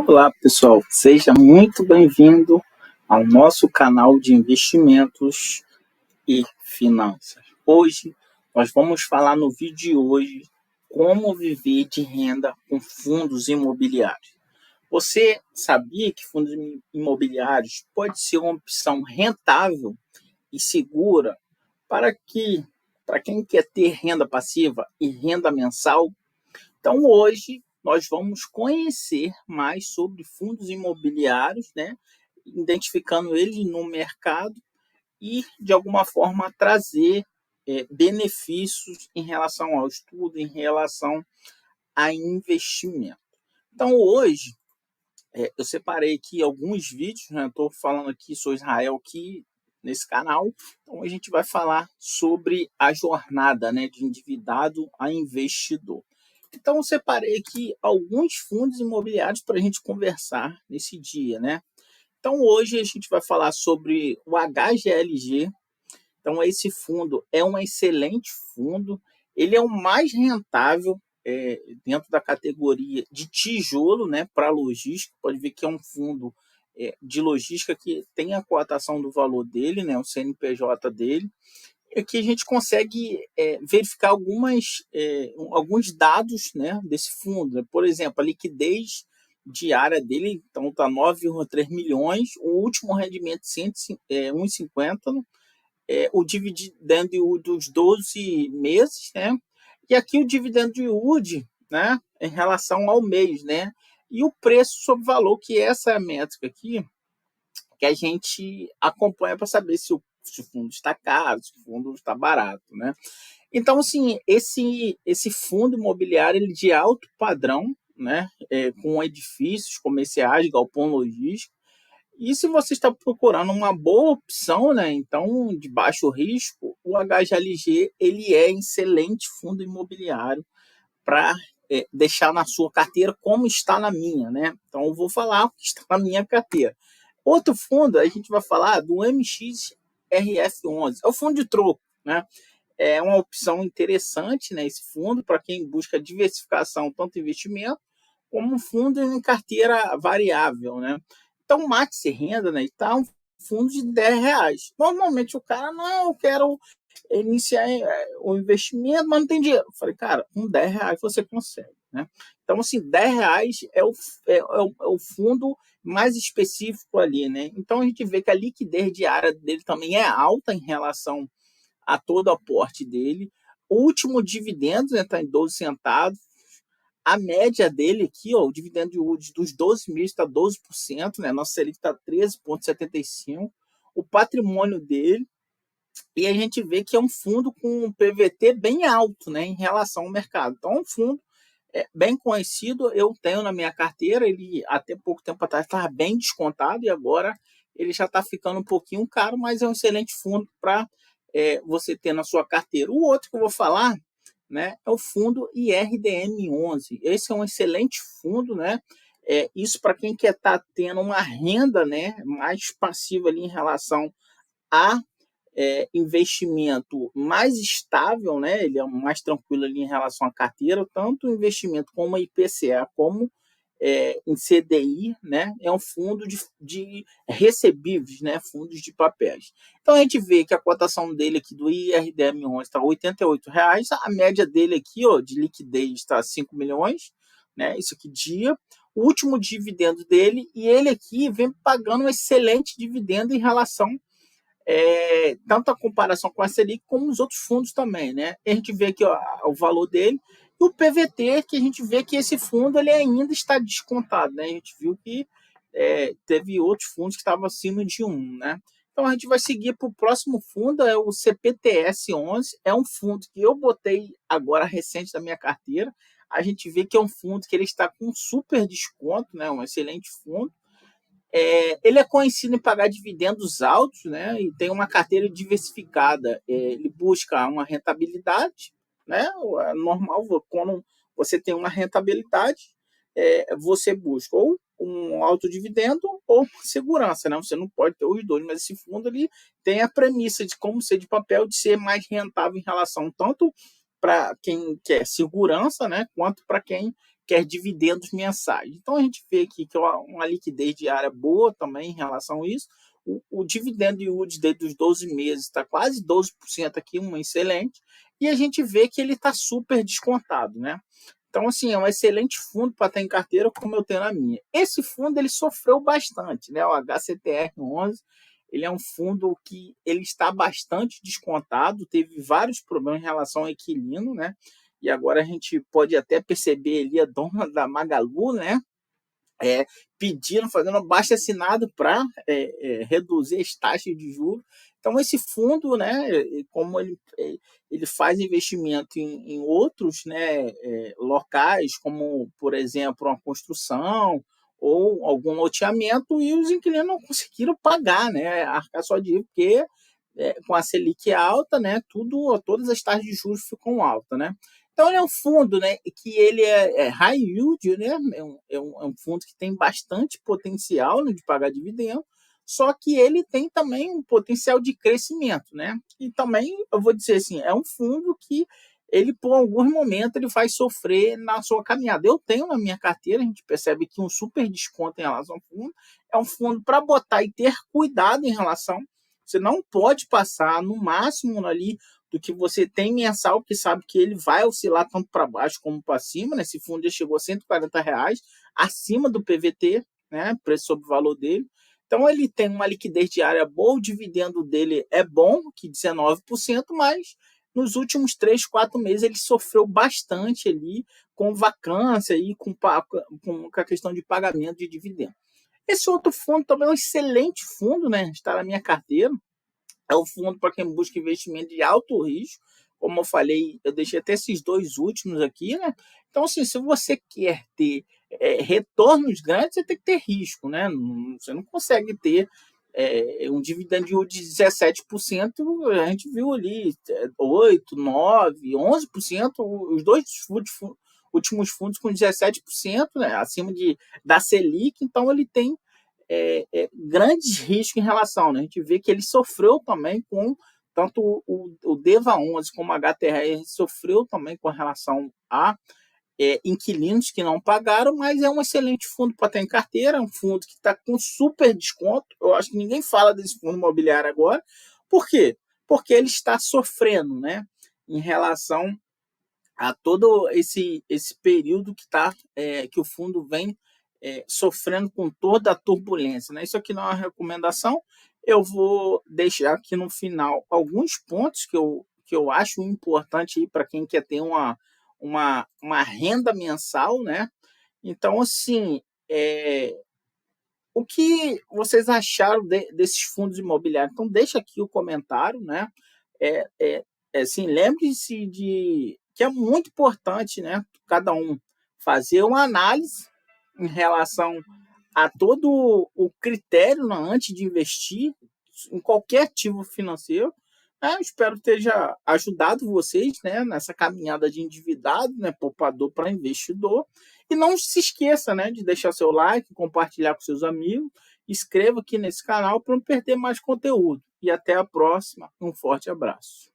Olá, pessoal. Seja muito bem-vindo ao nosso canal de investimentos e finanças. Hoje, nós vamos falar no vídeo de hoje como viver de renda com fundos imobiliários. Você sabia que fundos imobiliários pode ser uma opção rentável e segura para quem quer ter renda passiva e renda mensal? Então, hoje, nós vamos conhecer mais sobre fundos imobiliários, né? Identificando eles no mercado e, de alguma forma, trazer benefícios em relação ao estudo, em relação a investimento. Então, hoje, eu separei aqui alguns vídeos, né? Estou falando aqui, sou Israel aqui nesse canal, então a gente vai falar sobre a jornada, né, de endividado a investidor. Então, eu separei aqui alguns fundos imobiliários para a gente conversar nesse dia, né? Então, hoje a gente vai falar sobre o HGLG. Então, esse fundo é um excelente fundo. Ele é o mais rentável dentro da categoria de tijolo, né, para logística. Pode ver que é um fundo de logística que tem a cotação do valor dele, né, o CNPJ dele. Aqui a gente consegue verificar alguns dados, né, desse fundo. Por exemplo, a liquidez diária dele então está 9,3 milhões, o último rendimento 1,50, o dividendo yield dos 12 meses, né? E aqui o dividendo yield, né, em relação ao mês, né? E o preço sobre valor, que essa é a métrica aqui que a gente acompanha para saber se o fundo está caro, se o fundo está barato, né? Então, assim, esse fundo imobiliário ele de alto padrão, né? Com edifícios comerciais, galpão logístico. E se você está procurando uma boa opção, né? Então, de baixo risco, o HGLG ele é excelente fundo imobiliário para deixar na sua carteira como está na minha, né? Então, eu vou falar o que está na minha carteira. Outro fundo, a gente vai falar do MXRF11, é o fundo de troco, né? É uma opção interessante, né, esse fundo, para quem busca diversificação, tanto investimento, como um fundo em carteira variável, né? Então, Maxi Renda, né, está um fundo de R$ 10. Normalmente o cara, não, eu quero iniciar o investimento, mas não tem dinheiro. Eu falei, cara, com R$ 10 você consegue, né? Então, assim, R$ 10 é o fundo mais específico ali, né? Então, a gente vê que a liquidez diária dele também é alta em relação a todo o aporte dele. O último dividendo está em 12 centavos. A média dele aqui, ó, o dividendo yield dos 12 meses está 12%, né? Nossa Selic está 13,75%. O patrimônio dele, e a gente vê que é um fundo com um PVT bem alto, né, em relação ao mercado. Então, é um fundo bem conhecido, eu tenho na minha carteira, ele até pouco tempo atrás estava bem descontado e agora ele já está ficando um pouquinho caro, mas é um excelente fundo para você ter na sua carteira. O outro que eu vou falar, né, é o fundo IRDM11. Esse é um excelente fundo, né? Isso para quem quer estar tendo uma renda, né, mais passiva ali em relação a investimento mais estável, né? Ele é mais tranquilo ali em relação à carteira, tanto o investimento como a IPCA, como em CDI, né? É um fundo de recebíveis, né? Fundos de papéis. Então a gente vê que a cotação dele aqui do IRDM11 está R$ 88, a média dele aqui, ó, de liquidez está 5 milhões, né? Isso aqui dia. O último dividendo dele, e ele aqui vem pagando um excelente dividendo em relação tanto a comparação com a Selic como os outros fundos também, né? A gente vê aqui ó, o valor dele e o PVT, que a gente vê que esse fundo ele ainda está descontado, né? A gente viu que teve outros fundos que estavam acima de 1, né? Então a gente vai seguir para o próximo fundo, é o CPTS11, é um fundo que eu botei agora recente da minha carteira. A gente vê que é um fundo que ele está com super desconto, né? Um excelente fundo. Ele é conhecido em pagar dividendos altos, né? E tem uma carteira diversificada. Ele busca uma rentabilidade, né? É normal, quando você tem uma rentabilidade, você busca ou um alto dividendo ou segurança, né? Você não pode ter os dois, mas esse fundo ele tem a premissa de como ser de papel, de ser mais rentável em relação tanto para quem quer segurança, né? Quanto para quem quer dividendos mensais. Então a gente vê aqui que é uma liquidez diária boa também em relação a isso. O dividendo yield dele dos 12 meses está quase 12% aqui, um excelente, e a gente vê que ele está super descontado, né? Então, assim, é um excelente fundo para ter em carteira, como eu tenho na minha. Esse fundo, ele sofreu bastante, né? O HCTR11, ele é um fundo que ele está bastante descontado, teve vários problemas em relação ao inquilino, né? E agora a gente pode até perceber ali a dona da Magalu, né? Pedindo, fazendo abaixo-assinado para reduzir as taxas de juros. Então, esse fundo, né, como ele faz investimento em outros, né, locais, como, por exemplo, uma construção ou algum loteamento, e os inquilinos não conseguiram pagar, né, arcar só de porque com a Selic alta, né, todas as taxas de juros ficam altas, né? Então, ele é um fundo, né, que ele é high yield, né, é um fundo que tem bastante potencial, né, de pagar dividendo, só que ele tem também um potencial de crescimento, né? E também, eu vou dizer assim, é um fundo que ele, por alguns momentos, ele vai sofrer na sua caminhada. Eu tenho na minha carteira, a gente percebe que um super desconto em relação ao fundo, é um fundo para botar e ter cuidado em relação. Você não pode passar no máximo ali do que você tem mensal, que sabe que ele vai oscilar tanto para baixo como para cima, né? Esse fundo já chegou a R$ 140, acima do PVT, né? Preço sobre valor dele. Então ele tem uma liquidez diária boa, o dividendo dele é bom, que 19%, mas nos últimos 3, 4 meses ele sofreu bastante ali com vacância e com a questão de pagamento de dividendo. Esse outro fundo também é um excelente fundo, né? Está na minha carteira. É um fundo para quem busca investimento de alto risco. Como eu falei, eu deixei até esses dois últimos aqui, né? Então, assim, se você quer ter retornos grandes, você tem que ter risco, né? Você não consegue ter um dividend yield de 17%, a gente viu ali 8, 9, 11%, os dois últimos fundos com 17%, né? Acima da Selic, então ele tem grandes riscos em relação, né? A gente vê que ele sofreu também com tanto o DEVA 11 como a HTR sofreu também com relação a inquilinos que não pagaram, mas é um excelente fundo para ter em carteira, um fundo que está com super desconto. Eu acho que ninguém fala desse fundo imobiliário agora. Por quê? Porque ele está sofrendo, né? Em relação a todo esse período que o fundo vem sofrendo com toda a turbulência, né? Isso aqui não é uma recomendação. Eu vou deixar aqui no final alguns pontos que eu acho importante para quem quer ter uma renda mensal, né? Então, assim, o que vocês acharam desses fundos imobiliários? Então, deixa aqui o comentário, né? Assim, lembre-se de que é muito importante, né? Cada um fazer uma análise em relação a todo o critério, né, antes de investir em qualquer ativo financeiro. Eu espero ter já ajudado vocês, né, nessa caminhada de endividado, né, poupador para investidor. E não se esqueça, né, de deixar seu like, compartilhar com seus amigos, inscreva aqui nesse canal para não perder mais conteúdo. E até a próxima. Um forte abraço.